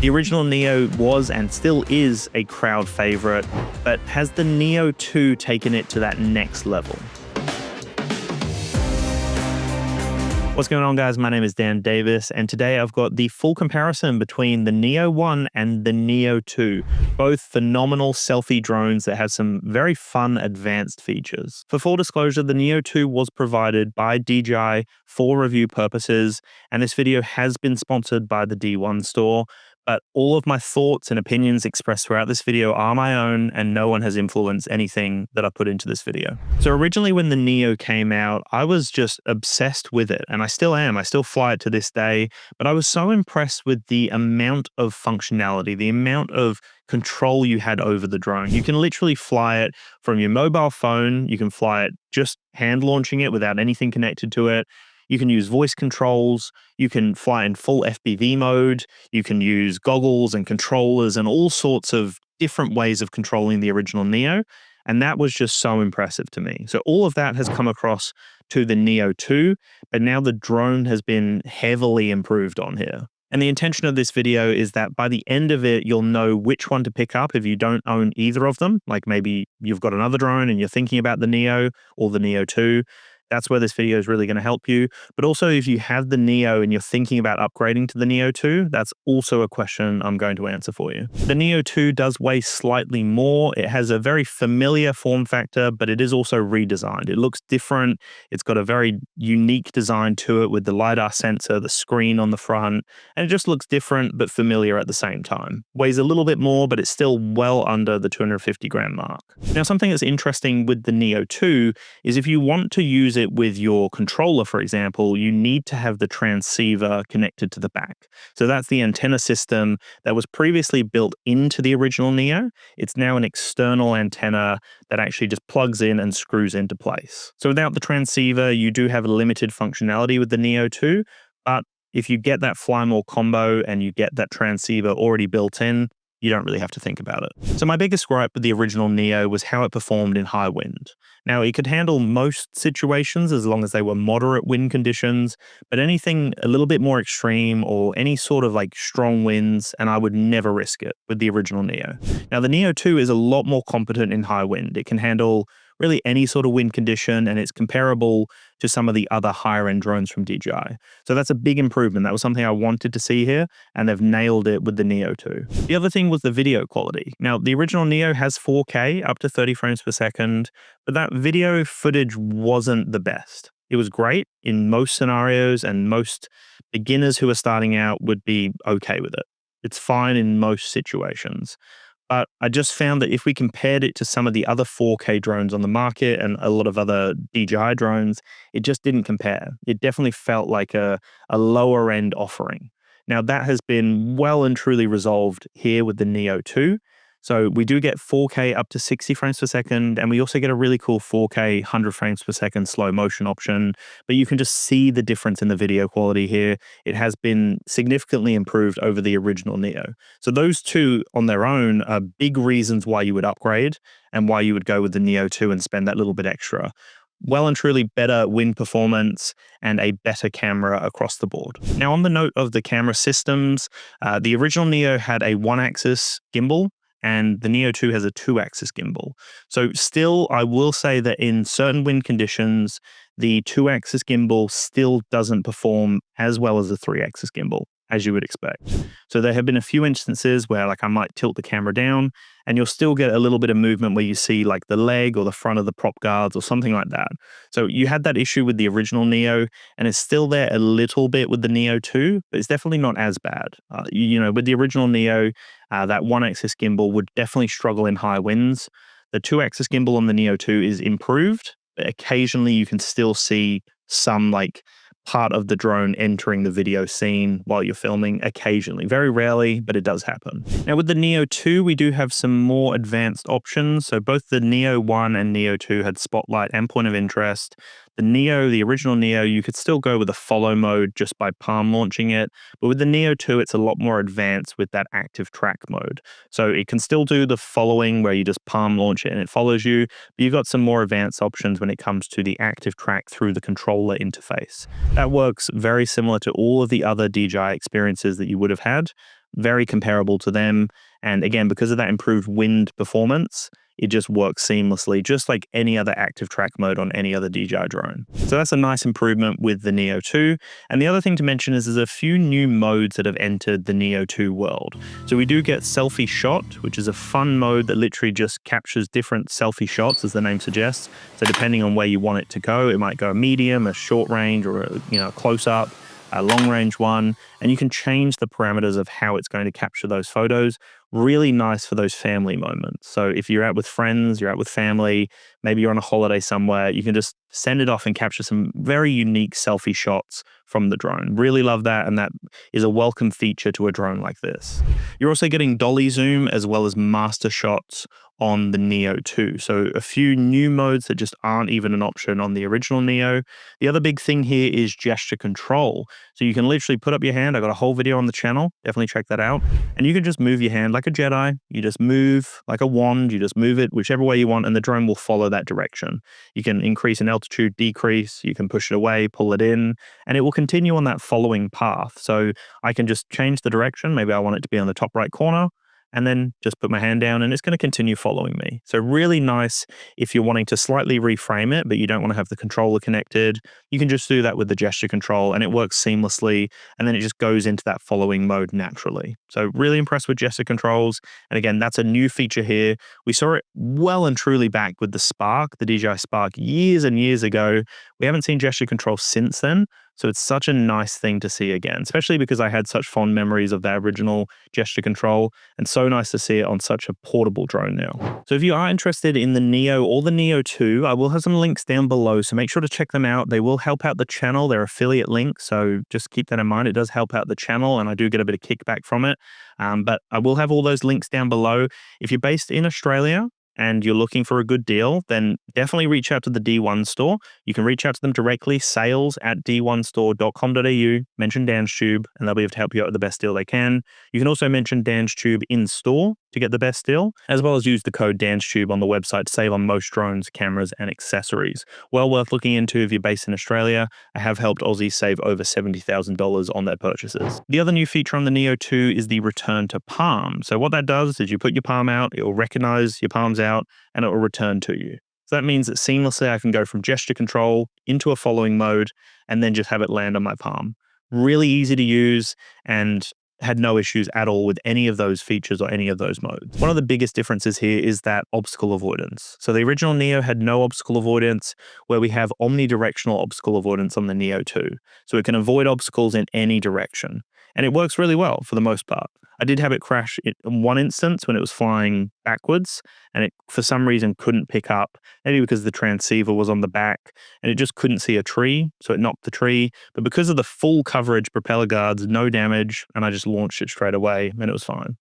The original Neo was and still is a crowd favorite, but has the Neo 2 taken it to that next level? What's going on, guys? My name is Dan Davis, and today I've got the full comparison between the Neo 1 and the Neo 2, both phenomenal selfie drones that have some very fun advanced features. For full disclosure, the Neo 2 was provided by DJI for review purposes, and this video has been sponsored by the D1 store. But all of my thoughts and opinions expressed throughout this video are my own, and no one has influenced anything that I put into this video. So originally when the Neo came out, I was just obsessed with it, and I still am. I still fly it to this day, but I was so impressed with the amount of functionality, the amount of control you had over the drone. You can literally fly it from your mobile phone. You can fly it just hand launching it without anything connected to it. You can use voice controls, you can fly in full FPV mode, you can use goggles and controllers and all sorts of different ways of controlling the original Neo, and that was just so impressive to me. So all of that has come across to the Neo 2, but now the drone has been heavily improved on here. And the intention of this video is that by the end of it, you'll know which one to pick up if you don't own either of them. Like maybe you've got another drone and you're thinking about the Neo or the Neo 2. That's where this video is really going to help you. But also, if you have the Neo and you're thinking about upgrading to the Neo 2, that's also a question I'm going to answer for you. The Neo 2 does weigh slightly more. It has a very familiar form factor, but it is also redesigned. It looks different. It's got a very unique design to it with the LiDAR sensor, the screen on the front, and it just looks different but familiar at the same time. Weighs a little bit more, but it's still well under the 250 gram mark. Now, something that's interesting with the Neo 2 is if you want to use it with your controller, for example, you need to have the transceiver connected to the back. So that's the antenna system that was previously built into the original Neo. It's now an external antenna that actually just plugs in and screws into place. So without the transceiver, you do have a limited functionality with the Neo 2, but if you get that fly more combo and you get that transceiver already built in, you don't really have to think about it. So my biggest gripe with the original Neo was how it performed in high wind. Now, it could handle most situations as long as they were moderate wind conditions, but anything a little bit more extreme or any sort of like strong winds, and I would never risk it with the original Neo. Now, the Neo 2 is a lot more competent in high wind. It can handle really any sort of wind condition, and it's comparable to some of the other higher end drones from DJI. So that's a big improvement. That was something I wanted to see here, and they've nailed it with the Neo 2. The other thing was the video quality. Now, the original Neo has 4K up to 30 frames per second, but that video footage wasn't the best. It was great in most scenarios, and most beginners who are starting out would be okay with it. It's fine in most situations. But I just found that if we compared it to some of the other 4K drones on the market and a lot of other DJI drones, it just didn't compare. It definitely felt like a lower end offering. Now, that has been well and truly resolved here with the Neo 2. So we do get 4K up to 60 frames per second, and we also get a really cool 4K 100 frames per second slow motion option, but you can just see the difference in the video quality here. It has been significantly improved over the original Neo. So those two on their own are big reasons why you would upgrade and why you would go with the Neo 2 and spend that little bit extra. Well and truly better wind performance and a better camera across the board. Now, on the note of the camera systems, the original Neo had a one-axis gimbal, and the Neo 2 has a two-axis gimbal. So still, I will say that in certain wind conditions, the two-axis gimbal still doesn't perform as well as the three-axis gimbal, as you would expect. So there have been a few instances where like I might tilt the camera down and you'll still get a little bit of movement where you see like the leg or the front of the prop guards or something like that. So you had that issue with the original Neo, and it's still there a little bit with the Neo 2, but it's definitely not as bad. You know, with the original Neo, that one-axis gimbal would definitely struggle in high winds. The two-axis gimbal on the Neo 2 is improved, but occasionally you can still see some like part of the drone entering the video scene while you're filming occasionally. Very rarely, but it does happen. Now with the Neo 2, we do have some more advanced options. So both the Neo 1 and Neo 2 had spotlight and point of interest. The Neo, the original Neo, you could still go with a follow mode just by palm launching it. But with the Neo 2, it's a lot more advanced with that active track mode. So it can still do the following where you just palm launch it and it follows you, but you've got some more advanced options when it comes to the active track through the controller interface. That works very similar to all of the other DJI experiences that you would have had. very comparable to them. And again, because of that improved wind performance, it just works seamlessly, just like any other active track mode on any other DJI drone. So that's a nice improvement with the Neo 2. And the other thing to mention is there's a few new modes that have entered the Neo 2 world. So we do get selfie shot, which is a fun mode that literally just captures different selfie shots, as the name suggests. So depending on where you want it to go, it might go a medium, a short range, or a close up, a long range one, and you can change the parameters of how it's going to capture those photos. Really nice for those family moments. So if you're out with friends, you're out with family, maybe you're on a holiday somewhere, you can just send it off and capture some very unique selfie shots from the drone. Really love that, and that is a welcome feature to a drone like this. You're also getting dolly zoom as well as master shots on the Neo 2. So a few new modes that just aren't even an option on the original Neo. The other big thing here is gesture control. So you can literally put up your hand. I got a whole video on the channel. Definitely check that out. And you can just move your hand like a Jedi. You just move like a wand. You just move it whichever way you want, and the drone will follow that direction. You can increase in altitude, decrease. You can push it away, pull it in, and it will continue on that following path. So I can just change the direction. Maybe I want it to be on the top right corner, and then just put my hand down and it's going to continue following me. So really nice if you're wanting to slightly reframe it, but you don't want to have the controller connected. You can just do that with the gesture control and it works seamlessly, and then it just goes into that following mode naturally. So really impressed with gesture controls. And again, that's a new feature here. We saw it well and truly back with the Spark, the DJI Spark, years and years ago. We haven't seen gesture control since then. So it's such a nice thing to see again, especially because I had such fond memories of that original gesture control, and so nice to see it on such a portable drone now. So if you are interested in the Neo or the Neo 2, I will have some links down below, so make sure to check them out. They will help out the channel. They're affiliate links, so just keep that in mind. It does help out the channel, and I do get a bit of kickback from it. But I will have all those links down below. If you're based in Australia and you're looking for a good deal, then definitely reach out to the D1 store. You can reach out to them directly, sales@d1store.com.au, mention DansTube, and they'll be able to help you out with the best deal they can. You can also mention DansTube in store to get the best deal, as well as use the code DansTube on the website to save on most drones, cameras, and accessories. Well worth looking into if you're based in Australia. I have helped Aussies save over $70,000 on their purchases. The other new feature on the Neo 2 is the return to palm. So what that does is you put your palm out, it will recognize your palms out, and it will return to you. So that means that seamlessly I can go from gesture control into a following mode and then just have it land on my palm. Really easy to use, and had no issues at all with any of those features or any of those modes. One of the biggest differences here is that obstacle avoidance. So the original Neo had no obstacle avoidance, where we have omnidirectional obstacle avoidance on the Neo 2. So it can avoid obstacles in any direction. And it works really well for the most part. I did have it crash in one instance when it was flying backwards, and it for some reason couldn't pick up, maybe because the transceiver was on the back and it just couldn't see a tree, so it knocked the tree. But because of the full coverage propeller guards, no damage, and I just launched it straight away and it was fine.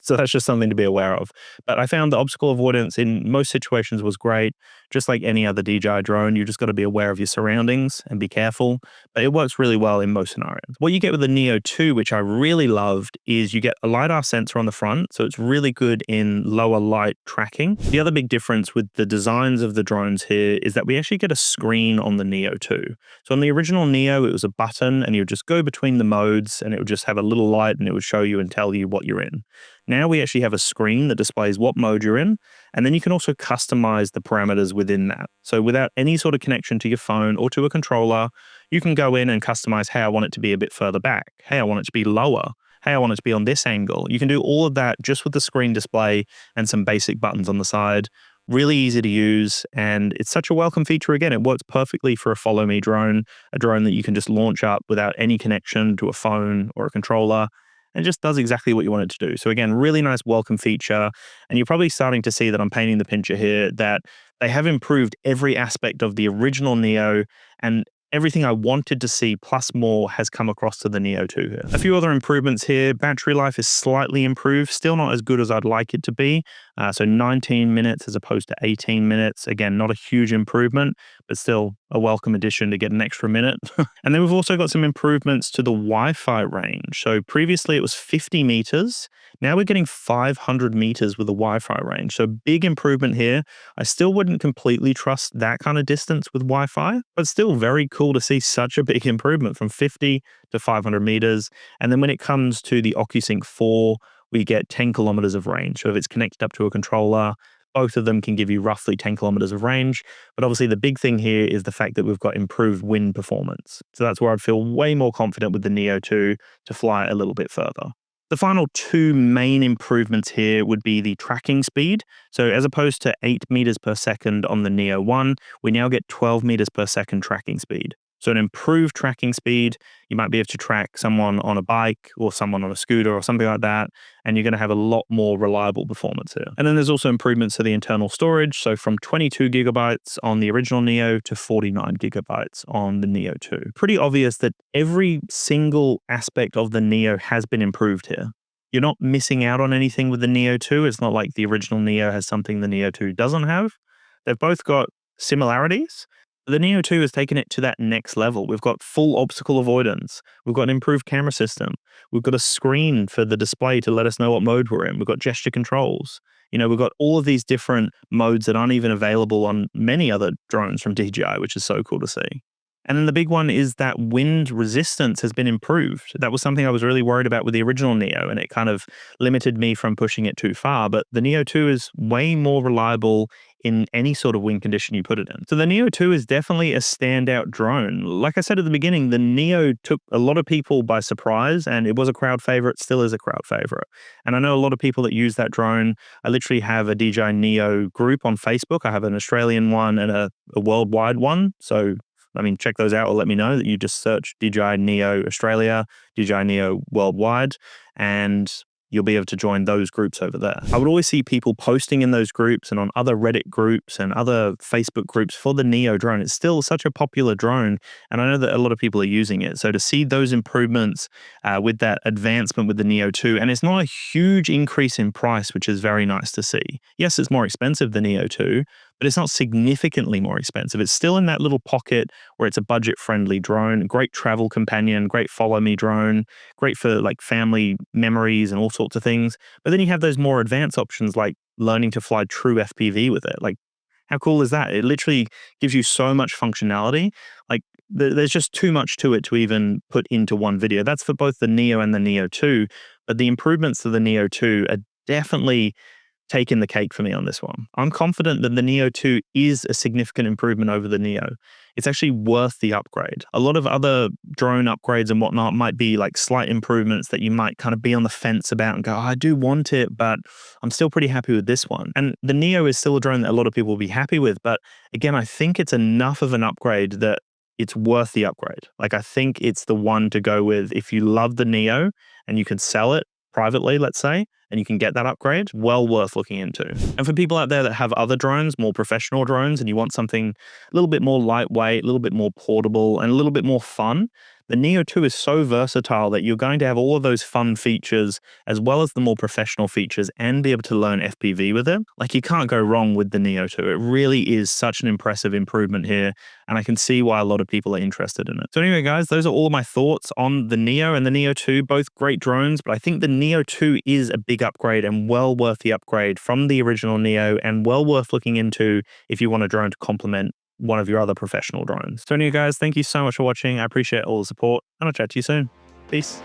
So that's just something to be aware of. But I found the obstacle avoidance in most situations was great. Just like any other DJI drone, you just got to be aware of your surroundings and be careful. But it works really well in most scenarios. What you get with the Neo 2, which I really loved, is you get a LiDAR sensor on the front. So it's really good in lower light tracking. The other big difference with the designs of the drones here is that we actually get a screen on the Neo 2. So on the original Neo, it was a button and you would just go between the modes and it would just have a little light and it would show you and tell you what you're in. Now we actually have a screen that displays what mode you're in, and then you can also customize the parameters within that. So without any sort of connection to your phone or to a controller, you can go in and customize, hey, I want it to be a bit further back. Hey, I want it to be lower. Hey, I want it to be on this angle. You can do all of that just with the screen display and some basic buttons on the side. Really easy to use, and it's such a welcome feature. Again, it works perfectly for a follow me drone, a drone that you can just launch up without any connection to a phone or a controller, and just does exactly what you want it to do. So again, really nice welcome feature. And you're probably starting to see that I'm painting the picture here, that they have improved every aspect of the original Neo, and everything I wanted to see plus more has come across to the Neo 2 here. A few other improvements here. Battery life is slightly improved, still not as good as I'd like it to be, So 19 minutes as opposed to 18 minutes. Again, not a huge improvement, but still a welcome addition to get an extra minute. And then we've also got some improvements to the Wi-Fi range. So previously it was 50 meters. Now we're getting 500 meters with the Wi-Fi range. So big improvement here. I still wouldn't completely trust that kind of distance with Wi-Fi, but still very cool to see such a big improvement from 50 to 500 meters. And then when it comes to the OcuSync 4, we get 10 kilometers of range. So if it's connected up to a controller, both of them can give you roughly 10 kilometers of range. But obviously the big thing here is the fact that we've got improved wind performance. So that's where I'd feel way more confident with the Neo 2 to fly a little bit further. The final two main improvements here would be the tracking speed. So as opposed to 8 meters per second on the Neo 1, we now get 12 meters per second tracking speed. So an improved tracking speed, you might be able to track someone on a bike or someone on a scooter or something like that, and you're going to have a lot more reliable performance here. And then there's also improvements to the internal storage. So from 22 gigabytes on the original Neo to 49 gigabytes on the Neo 2. Pretty obvious that every single aspect of the Neo has been improved here. You're not missing out on anything with the Neo 2. It's not like the original Neo has something the Neo 2 doesn't have. They've both got similarities. The Neo 2 has taken it to that next level. We've got full obstacle avoidance. We've got an improved camera system. We've got a screen for the display to let us know what mode we're in. We've got gesture controls. We've got all of these different modes that aren't even available on many other drones from DJI, which is so cool to see. And then the big one is that wind resistance has been improved. That was something I was really worried about with the original Neo, and it kind of limited me from pushing it too far. But the Neo 2 is way more reliable in any sort of wind condition you put it in. So the Neo 2 is definitely a standout drone. Like I said at the beginning, the Neo took a lot of people by surprise, and it was a crowd favorite, still is a crowd favorite. And I know a lot of people that use that drone. I literally have a DJI Neo group on Facebook. I have an Australian one and a worldwide one. So check those out or let me know that you just search DJI Neo Australia, DJI Neo Worldwide, and you'll be able to join those groups over there. I would always see people posting in those groups and on other Reddit groups and other Facebook groups for the Neo drone. It's still such a popular drone, and I know that a lot of people are using it. So to see those improvements with that advancement with the Neo 2, and it's not a huge increase in price, which is very nice to see. Yes, it's more expensive than Neo 2, but it's not significantly more expensive. It's still in that little pocket where it's a budget-friendly drone, great travel companion, great follow-me drone, great for like family memories and all sorts of things. But then you have those more advanced options like learning to fly true FPV with it. Like, how cool is that? It literally gives you so much functionality. Like, there's just too much to it to even put into one video. That's for both the Neo and the Neo 2. But the improvements to the Neo 2 are definitely taking the cake for me on this one. I'm confident that the Neo 2 is a significant improvement over the Neo. It's actually worth the upgrade. A lot of other drone upgrades and whatnot might be like slight improvements that you might kind of be on the fence about and go, I do want it, but I'm still pretty happy with this one. And the Neo is still a drone that a lot of people will be happy with. But again, I think it's enough of an upgrade that it's worth the upgrade. Like, I think it's the one to go with if you love the Neo and you can sell it privately, let's say, and you can get that upgrade, well worth looking into. And for people out there that have other drones, more professional drones, and you want something a little bit more lightweight, a little bit more portable, and a little bit more fun, the Neo 2 is so versatile that you're going to have all of those fun features as well as the more professional features and be able to learn FPV with it. Like, you can't go wrong with the Neo 2. It really is such an impressive improvement here, and I can see why a lot of people are interested in it. So anyway, guys, those are all of my thoughts on the Neo and the Neo 2, both great drones, but I think the Neo 2 is a big upgrade and well worth the upgrade from the original Neo, and well worth looking into if you want a drone to complement one of your other professional drones. So anyway, guys, thank you so much for watching. I appreciate all the support, and I'll chat to you soon. Peace.